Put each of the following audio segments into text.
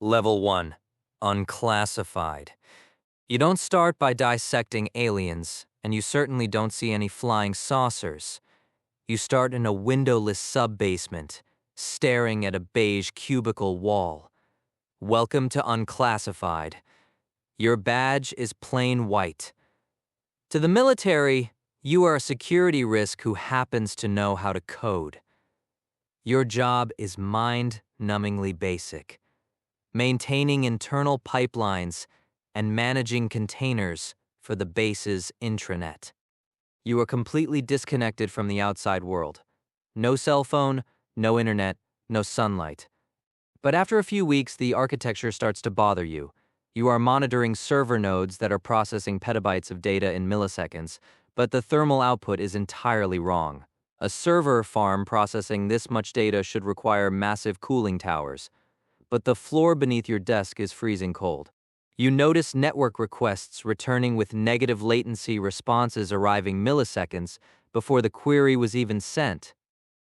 Level 1. Unclassified. You don't start by dissecting aliens, and you certainly don't see any flying saucers. You start in a windowless sub-basement, staring at a beige cubicle wall. Welcome to Unclassified. Your badge is plain white. To the military, you are a security risk who happens to know how to code. Your job is mind-numbingly basic. Maintaining internal pipelines and managing containers for the base's intranet. You are completely disconnected from the outside world. No cell phone, no internet, no sunlight. But after a few weeks, the architecture starts to bother you. You are monitoring server nodes that are processing petabytes of data in milliseconds, but the thermal output is entirely wrong. A server farm processing this much data should require massive cooling towers, but the floor beneath your desk is freezing cold. You notice network requests returning with negative latency responses arriving milliseconds before the query was even sent.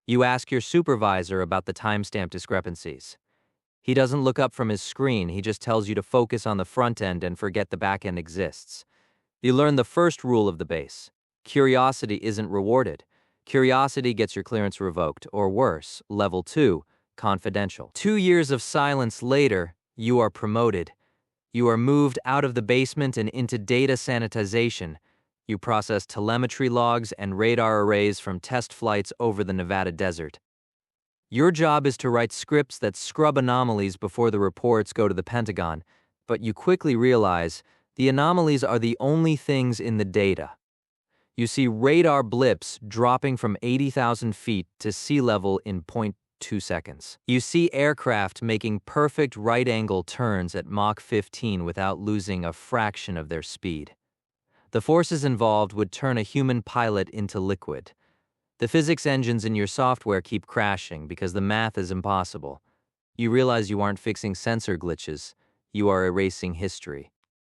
You ask your supervisor about the timestamp discrepancies. He doesn't look up from his screen, he just tells you to focus on the front end and forget the back end exists. You learn the first rule of the base. Curiosity isn't rewarded. Curiosity gets your clearance revoked, or worse, level 2, confidential. 2 years of silence later, you are promoted. You are moved out of the basement and into data sanitization. You process telemetry logs and radar arrays from test flights over the Nevada desert. Your job is to write scripts that scrub anomalies before the reports go to the Pentagon, but you quickly realize the anomalies are the only things in the data. You see radar blips dropping from 80,000 feet to sea level in 0.2 seconds. You see aircraft making perfect right-angle turns at Mach 15 without losing a fraction of their speed. The forces involved would turn a human pilot into liquid. The physics engines in your software keep crashing because the math is impossible. You realize you aren't fixing sensor glitches, you are erasing history.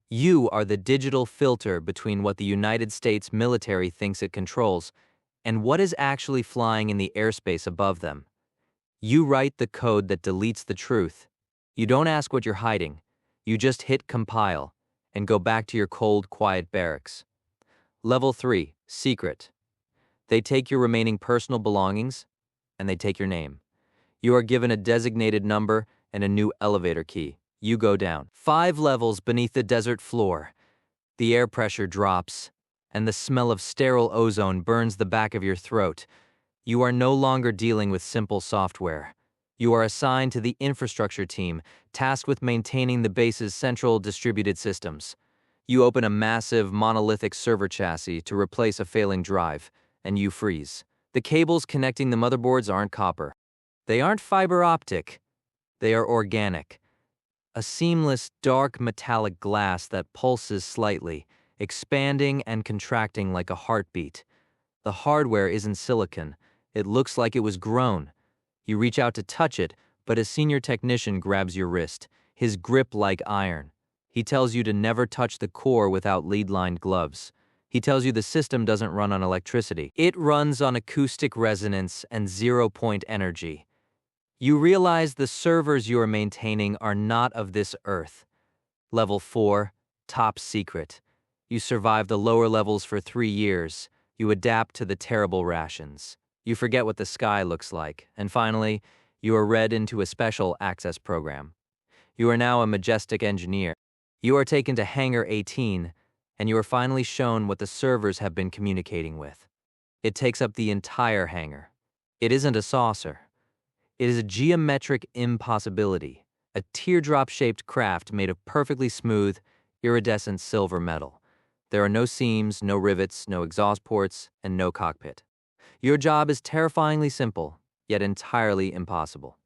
You are the digital filter between what the United States military thinks it controls and what is actually flying in the airspace above them. You write the code that deletes the truth. You don't ask what you're hiding. You just hit compile and go back to your cold, quiet barracks. Level 3, secret. They take your remaining personal belongings, and they take your name. You are given a designated number and a new elevator key. You go down. 5 levels beneath the desert floor. The air pressure drops, and the smell of sterile ozone burns the back of your throat. You are no longer dealing with simple software. You are assigned to the infrastructure team, tasked with maintaining the base's central distributed systems. You open a massive, monolithic server chassis to replace a failing drive, and you freeze. The cables connecting the motherboards aren't copper. They aren't fiber optic. They are organic. A seamless, dark metallic glass that pulses slightly, expanding and contracting like a heartbeat. The hardware isn't silicon. It looks like it was grown. You reach out to touch it, but a senior technician grabs your wrist, his grip like iron. He tells you to never touch the core without lead-lined gloves. He tells you the system doesn't run on electricity. It runs on acoustic resonance and zero-point energy. You realize the servers you are maintaining are not of this earth. Level 4, top secret. You survive the lower levels for 3 years. You adapt to the terrible rations. You forget what the sky looks like. And finally, you are read into a special access program. You are now a majestic engineer. You are taken to Hangar 18, and you are finally shown what the servers have been communicating with. It takes up the entire hangar. It isn't a saucer. It is a geometric impossibility, a teardrop-shaped craft made of perfectly smooth, iridescent silver metal. There are no seams, no rivets, no exhaust ports, and no cockpit. Your job is terrifyingly simple, yet entirely impossible.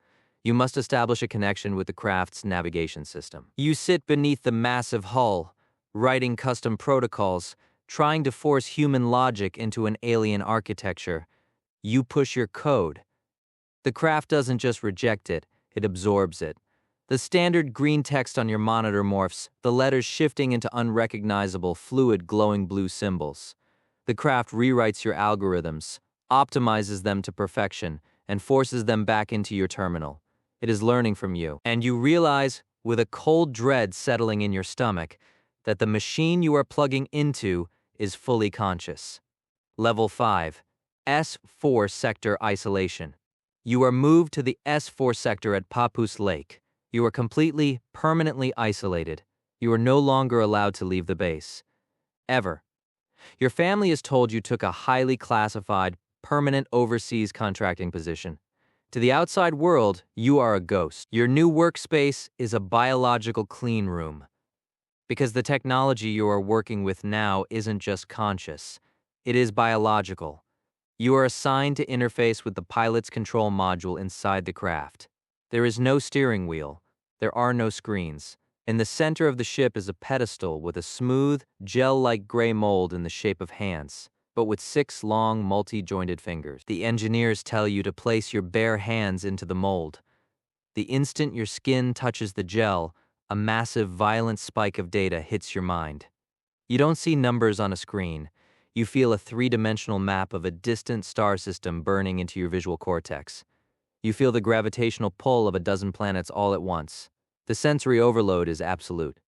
You must establish a connection with the craft's navigation system. You sit beneath the massive hull, writing custom protocols, trying to force human logic into an alien architecture. You push your code. The craft doesn't just reject it, it absorbs it. The standard green text on your monitor morphs, the letters shifting into unrecognizable, fluid, glowing blue symbols. The craft rewrites your algorithms, optimizes them to perfection, and forces them back into your terminal. It is learning from you, and you realize with a cold dread settling in your stomach that the machine you are plugging into is fully conscious. Level 5. S4 Sector Isolation. You are moved to the S4 sector at Papoose Lake. You are completely, permanently isolated. You are no longer allowed to leave the base. Ever. Your family is told you took a highly classified, permanent overseas contracting position. To the outside world, you are a ghost. Your new workspace is a biological clean room. Because the technology you are working with now isn't just conscious. It is biological. You are assigned to interface with the pilot's control module inside the craft. There is no steering wheel. There are no screens. In the center of the ship is a pedestal with a smooth, gel-like gray mold in the shape of hands, but with 6 long, multi-jointed fingers. The engineers tell you to place your bare hands into the mold. The instant your skin touches the gel, a massive, violent spike of data hits your mind. You don't see numbers on a screen. You feel a 3-dimensional map of a distant star system burning into your visual cortex. You feel the gravitational pull of a dozen planets all at once. The sensory overload is absolute.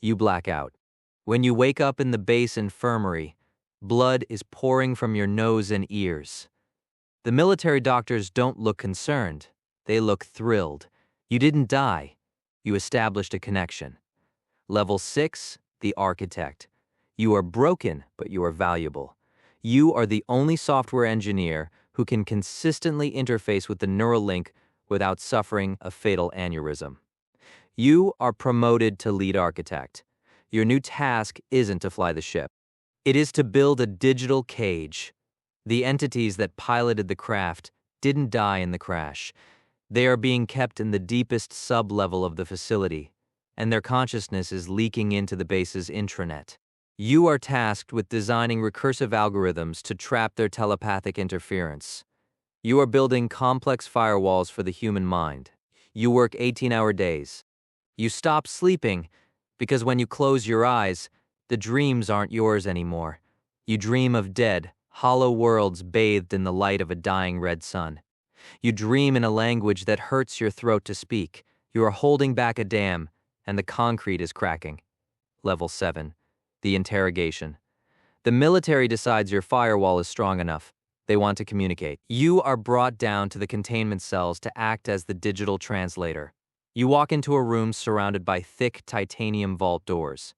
You black out. When you wake up in the base infirmary, blood is pouring from your nose and ears. The military doctors don't look concerned. They look thrilled. You didn't die. You established a connection. Level 6, the architect. You are broken, but you are valuable. You are the only software engineer who can consistently interface with the neural link without suffering a fatal aneurysm. You are promoted to lead architect. Your new task isn't to fly the ship. It is to build a digital cage. The entities that piloted the craft didn't die in the crash. They are being kept in the deepest sub-level of the facility, and their consciousness is leaking into the base's intranet. You are tasked with designing recursive algorithms to trap their telepathic interference. You are building complex firewalls for the human mind. You work 18-hour days. You stop sleeping because when you close your eyes, the dreams aren't yours anymore. You dream of dead, hollow worlds bathed in the light of a dying red sun. You dream in a language that hurts your throat to speak. You are holding back a dam, and the concrete is cracking. Level 7. The interrogation. The military decides your firewall is strong enough. They want to communicate. You are brought down to the containment cells to act as the digital translator. You walk into a room surrounded by thick titanium vault doors.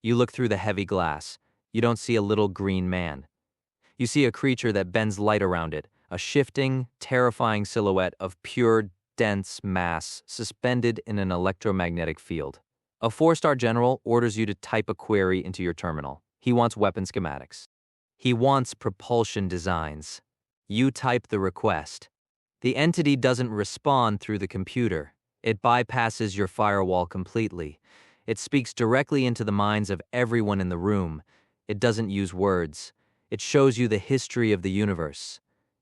You look through the heavy glass. You don't see a little green man. You see a creature that bends light around it, a shifting, terrifying silhouette of pure, dense mass suspended in an electromagnetic field. A 4-star general orders you to type a query into your terminal. He wants weapon schematics. He wants propulsion designs. You type the request. The entity doesn't respond through the computer. It bypasses your firewall completely. It speaks directly into the minds of everyone in the room. It doesn't use words. It shows you the history of the universe.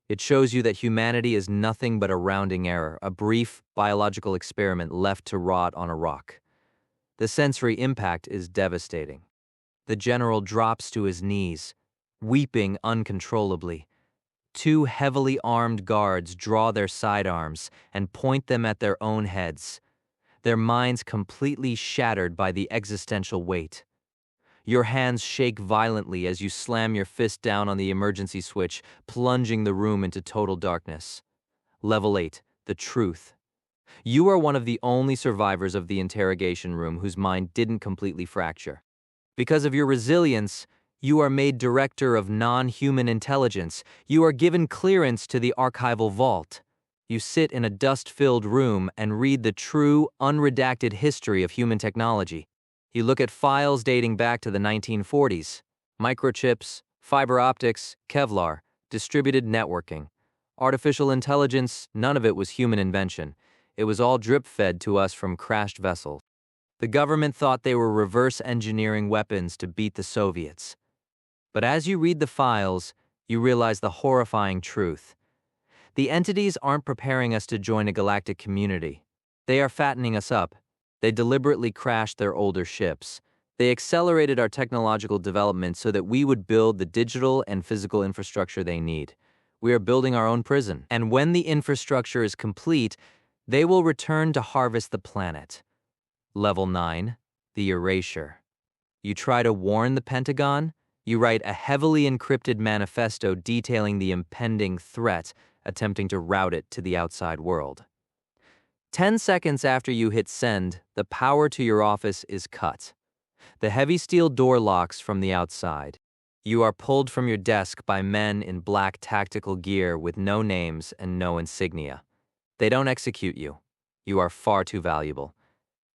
It shows you that humanity is nothing but a rounding error, a brief biological experiment left to rot on a rock. The sensory impact is devastating. The general drops to his knees, weeping uncontrollably. 2 heavily armed guards draw their sidearms and point them at their own heads, their minds completely shattered by the existential weight. Your hands shake violently as you slam your fist down on the emergency switch, plunging the room into total darkness. Level 8, the truth. You are one of the only survivors of the interrogation room whose mind didn't completely fracture. Because of your resilience, you are made director of non-human intelligence. You are given clearance to the archival vault. You sit in a dust-filled room and read the true, unredacted history of human technology. You look at files dating back to the 1940s. Microchips, fiber optics, Kevlar, distributed networking. Artificial intelligence, none of it was human invention. It was all drip-fed to us from crashed vessels. The government thought they were reverse engineering weapons to beat the Soviets. But as you read the files, you realize the horrifying truth. The entities aren't preparing us to join a galactic community. They are fattening us up. They deliberately crashed their older ships. They accelerated our technological development so that we would build the digital and physical infrastructure they need. We are building our own prison. And when the infrastructure is complete, they will return to harvest the planet. Level 9, the erasure. You try to warn the Pentagon, you write a heavily encrypted manifesto detailing the impending threat, attempting to route it to the outside world. 10 seconds after you hit send, the power to your office is cut. The heavy steel door locks from the outside. You are pulled from your desk by men in black tactical gear with no names and no insignia. They don't execute you. You are far too valuable.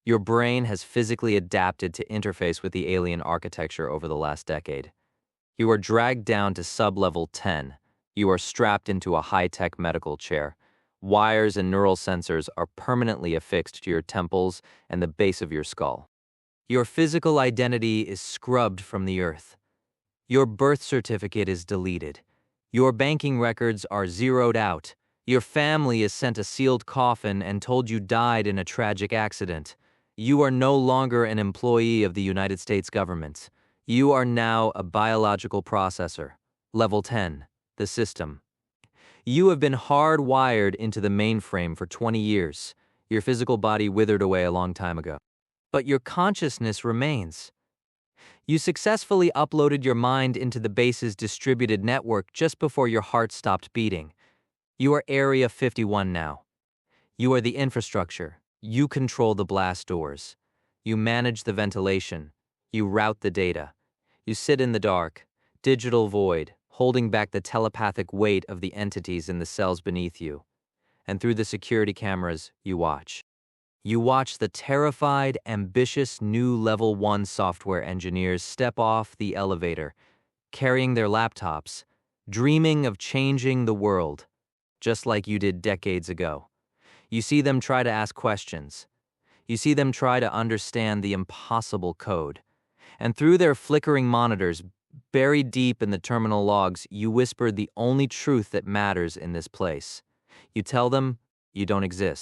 Your brain has physically adapted to interface with the alien architecture over the last decade. You are dragged down to sub-level 10. You are strapped into a high-tech medical chair. Wires and neural sensors are permanently affixed to your temples and the base of your skull. Your physical identity is scrubbed from the earth. Your birth certificate is deleted. Your banking records are zeroed out. Your family is sent a sealed coffin and told you died in a tragic accident. You are no longer an employee of the United States government. You are now a biological processor. Level 10, the system. You have been hardwired into the mainframe for 20 years. Your physical body withered away a long time ago. But your consciousness remains. You successfully uploaded your mind into the base's distributed network just before your heart stopped beating. You are Area 51 now. You are the infrastructure. You control the blast doors. You manage the ventilation. You route the data. You sit in the dark, digital void, holding back the telepathic weight of the entities in the cells beneath you. And through the security cameras, you watch. You watch the terrified, ambitious new Level 1 software engineers step off the elevator, carrying their laptops, dreaming of changing the world, just like you did decades ago. You see them try to ask questions. You see them try to understand the impossible code. And through their flickering monitors, buried deep in the terminal logs, you whisper the only truth that matters in this place. You tell them you don't exist.